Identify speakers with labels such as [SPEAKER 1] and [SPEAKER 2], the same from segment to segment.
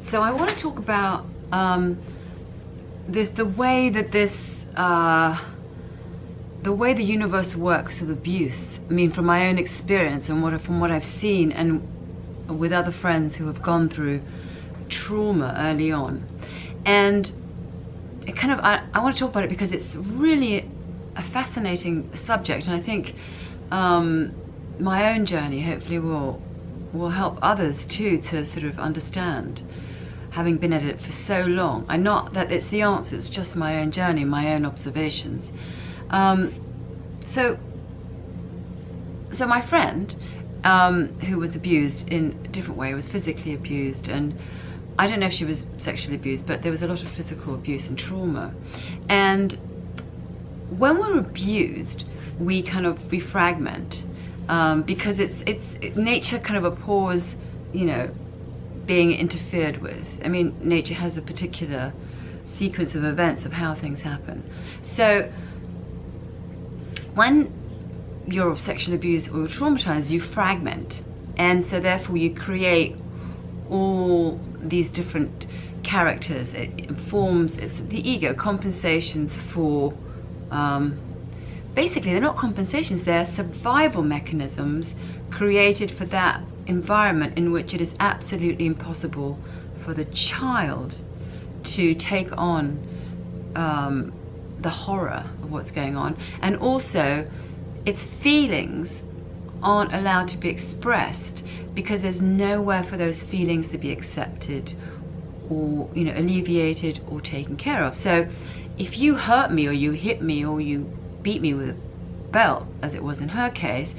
[SPEAKER 1] So I want to talk about the way that the way the universe works with abuse. I mean, from my own experience and from what I've seen, and with other friends who have gone through trauma early on. And it kind of, I want to talk about it because it's really a fascinating subject, and I think my own journey hopefully will help others too to sort of understand, having been at it for so long. And not that it's the answer, it's just my own journey, my own observations. So my friend who was abused in a different way, was physically abused, and I don't know if she was sexually abused, but there was a lot of physical abuse and trauma. And when we're abused, we kind of fragment, because it's nature kind of abhors, you know, being interfered with. I mean, nature has a particular sequence of events of how things happen. So when you're sexually abused or traumatized, you fragment, and so therefore you create all these different characters. It forms, it's the ego, compensations for, basically they're not compensations, they're survival mechanisms created for that environment in which it is absolutely impossible for the child to take on the horror of what's going on. And also its feelings aren't allowed to be expressed because there's nowhere for those feelings to be accepted or, you know, alleviated or taken care of. So if you hurt me or you hit me or you beat me with a belt, as it was in her case,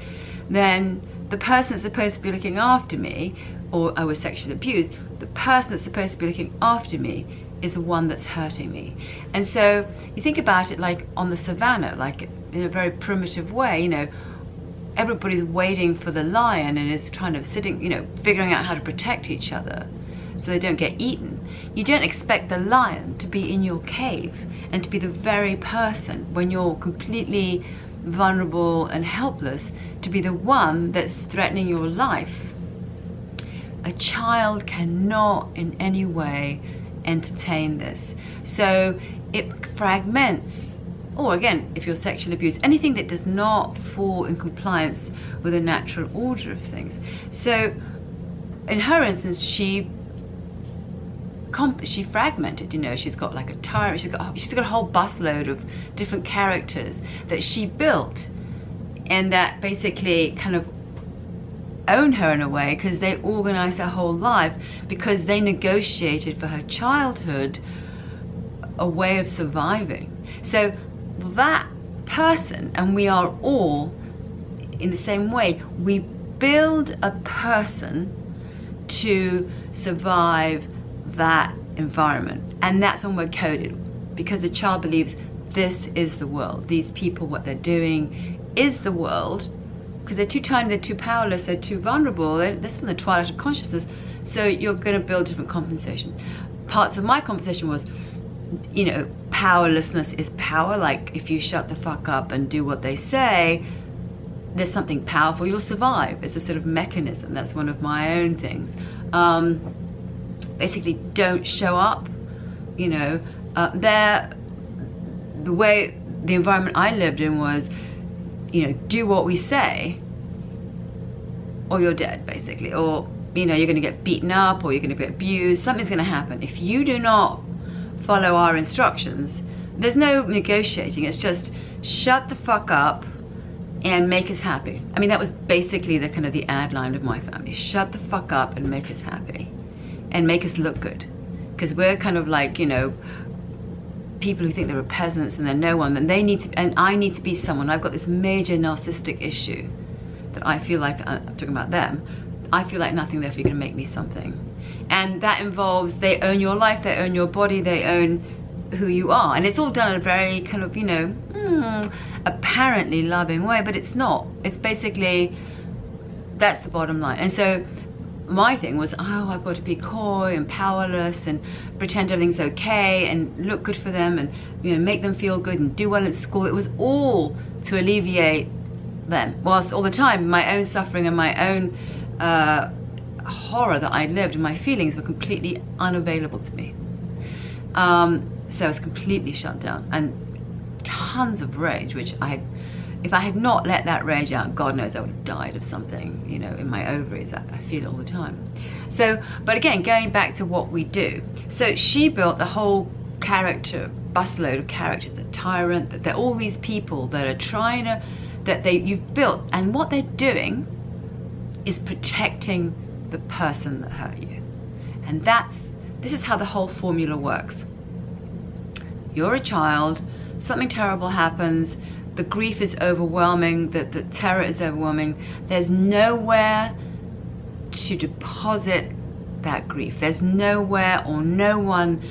[SPEAKER 1] then the person that's supposed to be looking after me, or I was sexually abused, the person that's supposed to be looking after me is the one that's hurting me. And so you think about it like on the savannah, like in a very primitive way, you know, everybody's waiting for the lion and is kind of sitting, you know, figuring out how to protect each other so they don't get eaten. You don't expect the lion to be in your cave and to be the very person, when you're completely vulnerable and helpless, to be the one that's threatening your life. A child cannot in any way entertain this. So it fragments, or again, if you're sexually abused, anything that does not fall in compliance with the natural order of things. So in her instance, she fragmented, you know, she's got like a tyrant, she's got a whole busload of different characters that she built, and that basically kind of own her in a way, because they organized her whole life, because they negotiated for her childhood a way of surviving. So that person, and we are all in the same way, we build a person to survive that environment, and that's when we're coded, because the child believes this is the world, these people, what they're doing is the world, because they're too tiny, they're too powerless, they're too vulnerable, they're still in the twilight of consciousness. So you're going to build different compensations. Parts of my compensation was, you know, powerlessness is power. Like if you shut the fuck up and do what they say, there's something powerful, you'll survive. It's a sort of mechanism. That's one of my own things. Basically, don't show up, you know. The way the environment I lived in was, you know, do what we say or you're dead, basically, or, you know, you're going to get beaten up or you're going to get abused. Something's going to happen if you do not follow our instructions. There's no negotiating. It's just shut the fuck up and make us happy. I mean, that was basically the kind of the ad line of my family. Shut the fuck up and make us happy and make us look good, because we're kind of like, you know, people who think they're peasants and they're no one, and they need to, and I need to be someone. I've got this major narcissistic issue that I feel like, I'm talking about them, I feel like nothing therefore you can make me something. And that involves, they own your life, they own your body, they own who you are, and it's all done in a very kind of, you know, apparently loving way, but it's not. It's basically, that's the bottom line. And so my thing was, oh, I've got to be coy and powerless and pretend everything's okay and look good for them and, you know, make them feel good and do well at school. It was all to alleviate them, whilst all the time my own suffering and my own horror that I lived, and my feelings were completely unavailable to me. So I was completely shut down, and tons of rage, which if I had not let that rage out, God knows I would have died of something, you know, in my ovaries. I feel it all the time. So, but again, going back to what we do. So she built the whole character, busload of characters, the tyrant, that they're all these people that are trying to, you've built, and what they're doing is protecting the person that hurt you. And this is how the whole formula works. You're a child, something terrible happens, the grief is overwhelming, the terror is overwhelming, there's nowhere to deposit that grief. There's nowhere or no one,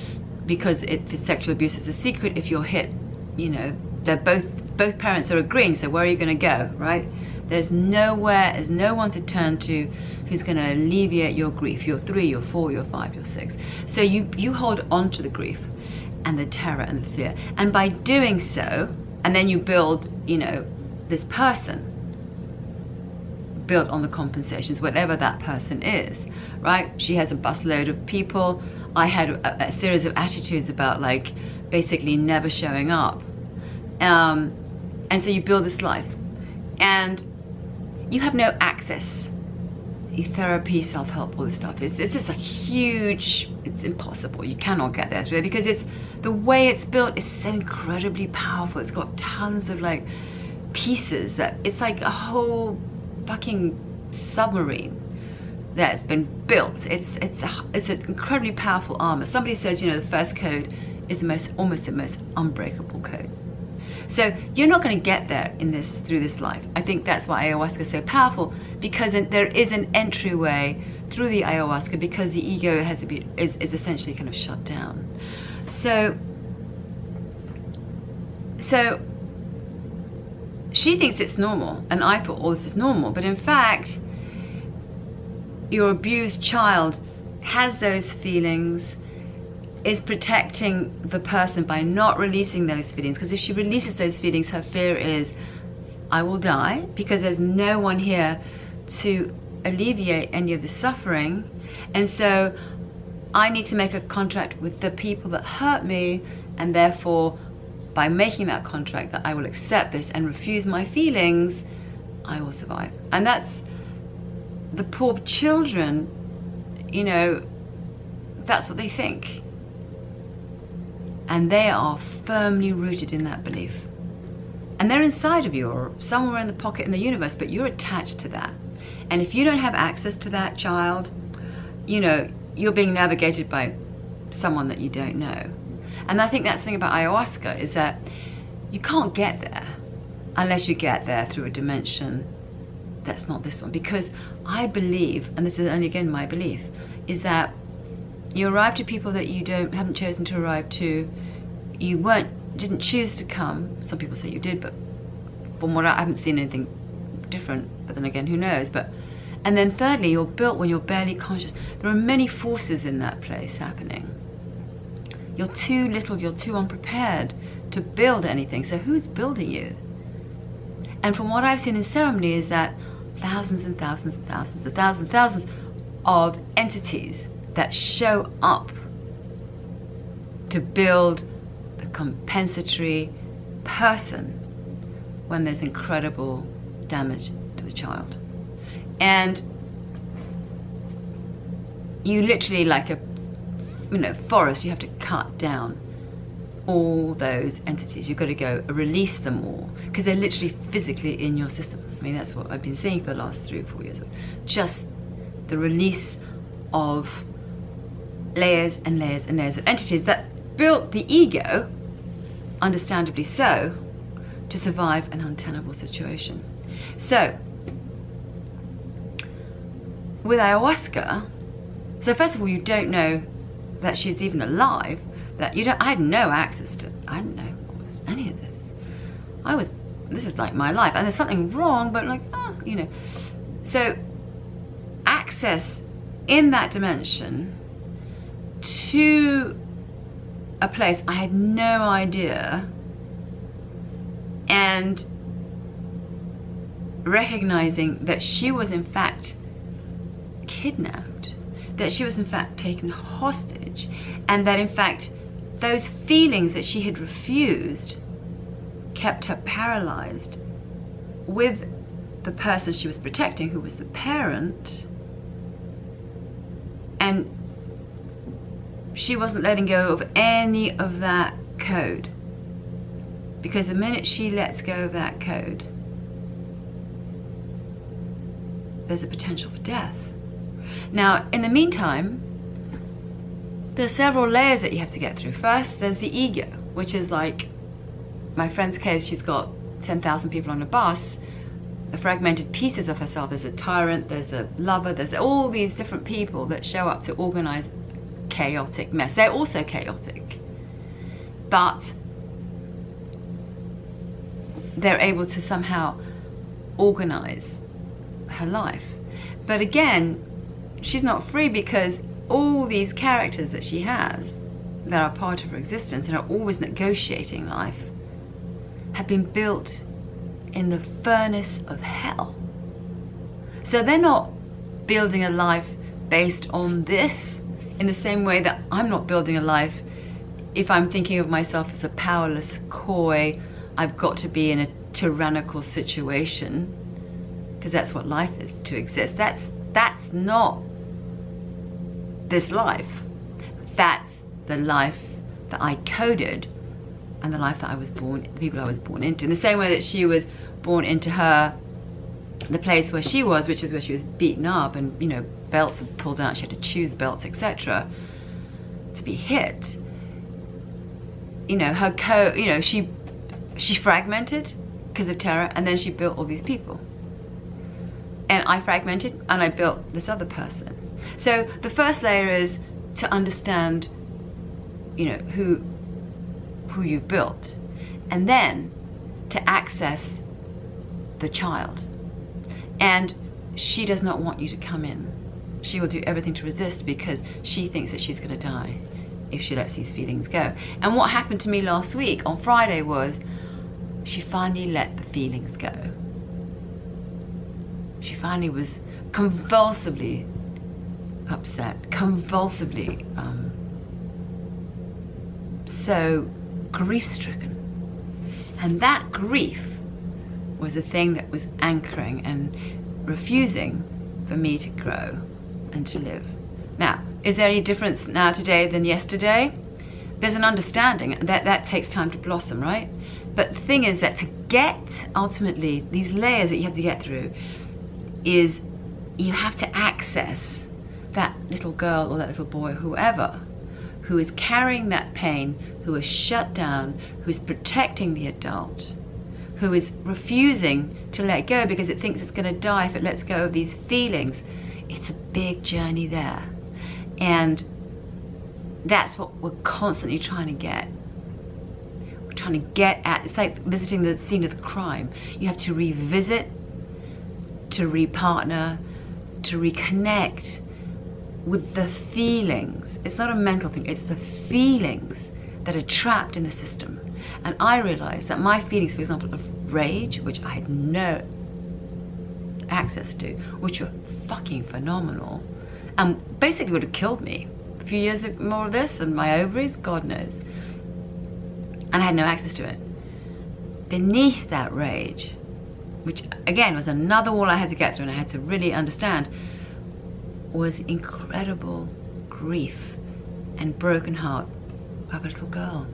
[SPEAKER 1] because if sexual abuse is a secret, if you're hit, you know, they're both parents are agreeing, so where are you going to go, right? There's nowhere, there's no one to turn to who's going to alleviate your grief. You're 3, you're 4, you're 5, you're 6. So you hold on to the grief and the terror and the fear. And by doing so, and then you build, you know, this person built on the compensations, whatever that person is, right? She has a busload of people. I had a series of attitudes about, like, basically never showing up. And so you build this life. And you have no access. Therapy, self-help, all this stuff. It's just a huge, it's impossible. You cannot get there through it, because it's, the way it's built is so incredibly powerful. It's got tons of, like, pieces that, it's like a whole fucking submarine that's been built. It's an incredibly powerful armor. Somebody says, you know, the first code is almost the most unbreakable code. So you're not going to get there through this life. I think that's why ayahuasca is so powerful, because there is an entryway through the ayahuasca, because the ego is essentially kind of shut down. So she thinks it's normal, and I thought all this is normal, but in fact, your abused child has those feelings, is protecting the person by not releasing those feelings, because if she releases those feelings, her fear is, I will die, because there's no one here to alleviate any of the suffering, and so I need to make a contract with the people that hurt me, and therefore by making that contract that I will accept this and refuse my feelings, I will survive. And that's the poor children, you know, that's what they think. And they are firmly rooted in that belief. And they're inside of you, or somewhere in the pocket in the universe, but you're attached to that. And if you don't have access to that child, you know, you're being navigated by someone that you don't know. And I think that's the thing about ayahuasca, is that you can't get there unless you get there through a dimension that's not this one. Because I believe, and this is only again my belief, is that you arrive to people that you haven't chosen to arrive to. You didn't choose to come. Some people say you did, but from what I haven't seen anything different. But then again, who knows? And then thirdly, you're built when you're barely conscious. There are many forces in that place happening. You're too little, you're too unprepared to build anything. So who's building you? And from what I've seen in ceremony is that thousands and thousands and thousands and thousands and thousands of entities that show up to build the compensatory person when there's incredible damage to the child. And you literally, like a forest, you have to cut down all those entities. You've got to go release them all, because they're literally physically in your system. I mean, that's what I've been seeing for the last 3 or 4 years. Just the release of layers and layers and layers of entities that built the ego, understandably so, to survive an untenable situation. So with ayahuasca, so first of all, you don't know that she's even alive, that I had no access to, I didn't know any of this. This is like my life, and there's something wrong, but like, you know. So access in that dimension to a place I had no idea, and recognizing that she was in fact kidnapped, that she was in fact taken hostage, and that in fact those feelings that she had refused kept her paralyzed with the person she was protecting, who was the parent, and she wasn't letting go of any of that code. Because the minute she lets go of that code, there's a potential for death. Now, in the meantime, there's several layers that you have to get through. First, there's the ego, which is like my friend's case. She's got 10,000 people on a bus, the fragmented pieces of herself. There's a tyrant, there's a lover, there's all these different people that show up to organize chaotic mess. They're also chaotic, but they're able to somehow organize her life. But again, she's not free, because all these characters that she has that are part of her existence and are always negotiating life have been built in the furnace of hell. So they're not building a life based on this in the same way that I'm not building a life if I'm thinking of myself as a powerless, coy, I've got to be in a tyrannical situation, because that's what life is, to exist. That's not this life. That's the life that I coded, and the life that I was born, the people I was born into. In the same way that she was born into the place where she was, which is where she was beaten up, and, you know, belts were pulled out, she had to choose belts, etc., to be hit. You know, she fragmented because of terror, and then she built all these people. And I fragmented, and I built this other person. So the first layer is to understand, you know, who you built, and then to access the child. And she does not want you to come in. She will do everything to resist, because she thinks that she's going to die if she lets these feelings go. And what happened to me last week on Friday was she finally let the feelings go. She finally was convulsively upset, convulsively so grief-stricken. And that grief was the thing that was anchoring and refusing for me to grow and to live. Now, is there any difference now today than yesterday? There's an understanding that takes time to blossom, right? But the thing is that to get, ultimately, these layers that you have to get through, is you have to access that little girl or that little boy, whoever, who is carrying that pain, who is shut down, who is protecting the adult, who is refusing to let go because it thinks it's going to die if it lets go of these feelings. It's a big journey there. And that's what we're constantly trying to get. We're trying to get at, it's like visiting the scene of the crime. You have to revisit, to repartner, to reconnect with the feelings. It's not a mental thing, it's the feelings that are trapped in the system. And I realized that my feelings, for example, of rage, which I had no access to, which were fucking phenomenal, and basically would have killed me. A few years more of this and my ovaries, God knows. And I had no access to it. Beneath that rage, which again was another wall I had to get through and I had to really understand, was incredible grief and broken heart of a little girl.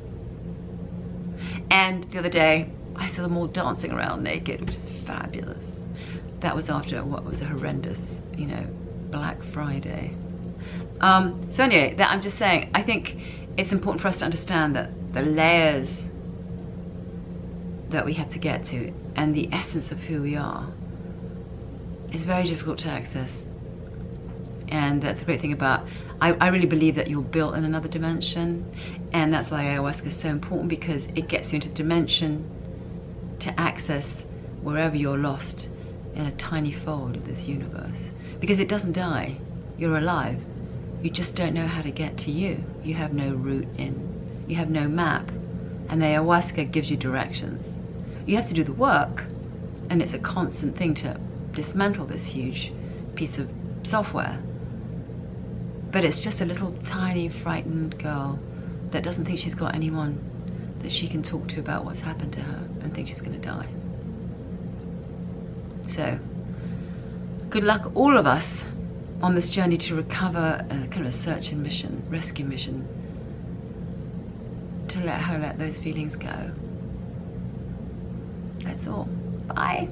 [SPEAKER 1] And the other day, I saw them all dancing around naked, which is fabulous. That was after what was a horrendous, you know, Black Friday. So anyway, that I'm just saying, I think it's important for us to understand that the layers that we have to get to and the essence of who we are is very difficult to access. And that's the great thing about, I really believe that you're built in another dimension, and that's why ayahuasca is so important, because it gets you into the dimension to access wherever you're lost in a tiny fold of this universe. Because it doesn't die, you're alive. You just don't know how to get to you. You have no route in, you have no map, and the ayahuasca gives you directions. You have to do the work, and it's a constant thing to dismantle this huge piece of software. But it's just a little tiny frightened girl that doesn't think she's got anyone that she can talk to about what's happened to her and think she's going to die. So good luck all of us on this journey to recover, kind of a search and mission, rescue mission, to let her let those feelings go. That's all. Bye.